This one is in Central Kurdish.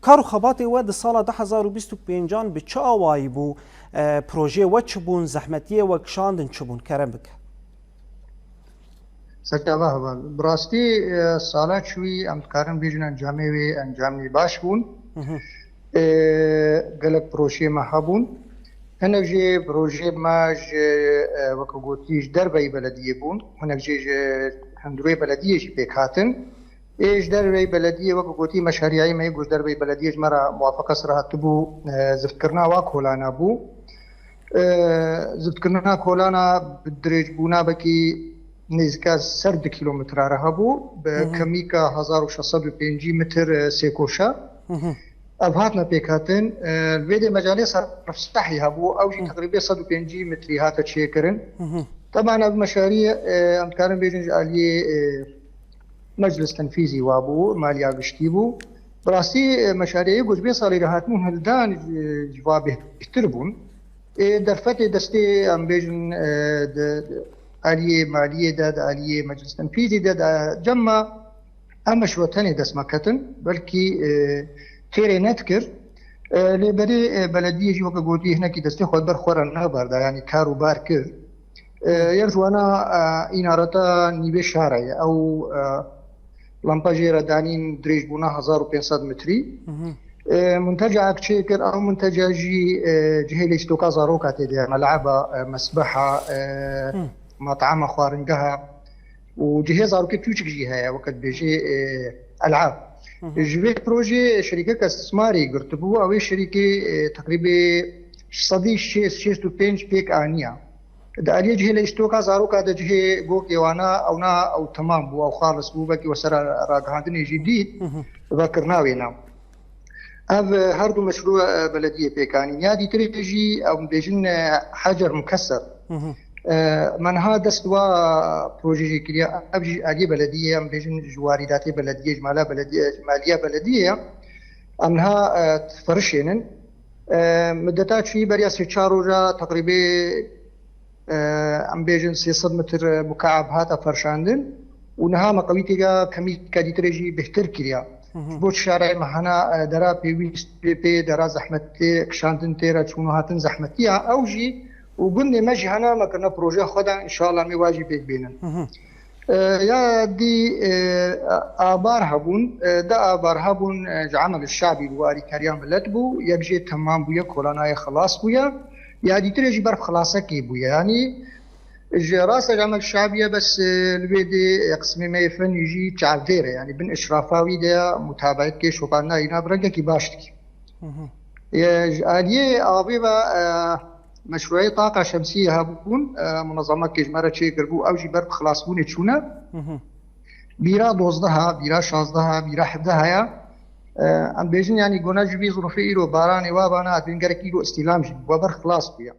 کار و خباتی و د سال 2025 به چه آوایی بو پروژه و چبون زحمتیه و کشاندن چبون کرم بک سرچاوه هوا براستی سالات شوی ام کارم بیجن انجامی باش بون گلک پروژه محبون هناك جي بروجي ماج وكوغوتيج دربي بلديه بون هناك جي هندروي بلديه جي بيكاتن ايش دربي بلديه وكوغوتي مشاريعي ما يقول دربي بلديه مرة موافقه صراحه تبو زفتكرنا واكولانا بو زفتكرنا كولانا بالدريج بونا بكي نزكا سرد كيلومتر رهبو بكميكا 1650 متر سيكوشا أبهاتنا بيكاتن الفيديو مجالس رفستحي هبو أو شيء تقريبا 150 متر هاتا تشيكرن طبعا المشاريع أمكان بيجنج عليه مجلس تنفيذي وابو ماليا بشتيبو براسي مشاريع جزء بيصل هاتمون هلدان جوابه يتربون درفتي دستي أم بيجن عليه مالية داد عليه مجلس تنفيذي داد جمع أمش وطني دس مكتن بلكي خير نذكر لبري بلديه جي وقت قلتي هنا كي دستي خود برخورا نهبر دا يعني كارو باركر يرجو أنا إنارتا نيبي شارعي أو لامباجيرا دانين دريج بونا 1500 متري منتجع أكتشيكر أو منتجع جي جهي ليستوكا زاروكا تدي ملعبة مسبحة مطعم خوارنجها وجهي زاروكي توشك جي هيا وقت بيجي ألعاب جوي بروجي شركه كاستثماري قرتبو او شركه تقريبا صدي 65 بيك انيا دا عليه جهه لاستوكا زاروكا د جهه جو كيوانا او تمام بو او خالص بو بكي وسر راغاندني جديد ذكرنا وينا اف هردو مشروع بلديه بيكانيا دي تريجي او بيجن حجر مكسر من هذا استوى بروجي كليا ابجي اجي بلديه ام بيجن جواردات بلديه جماله بلديه ماليه بلديه امها تفرشين مدتات في بريا سيتشاروجا تقريبا ام بيجن 600 متر مكعب هذا فرشاندن ونها مقويتيغا كمي كاديتريجي بهتر كليا بو شارع مهنا درا بي درا زحمتي كشاندن تيرا شنو هاتن زحمتيها اوجي وقلنا ماشي هنا ما كنا بروجي خدا ان شاء الله مي واجب بيننا يا دي ابار هبون دا ابار هبون عمل الشعبي الواري كريم بلدبو يبجي تمام بويا كولانا خلاص بويا يا دي تريجي برف خلاصه كي بويا يعني راس العمل الشعبيه بس البيدي قسمي ما يفن يجي تعذيره يعني بن اشرافاوي ده متابعه كي شوفنا هنا برنجه كي باشتكي يا اليه ابيبا مشروعي طاقة شمسية هبون منظمة كجمرة شيء قربو أو جي برد خلاص بوني تشونا بيرا 12 بيرا 16 بيرا 17 يا ام بيجن يعني قناج بي ظروفي إيرو باراني وابانا بنقرك إيرو استلام جي وبر خلاص بيا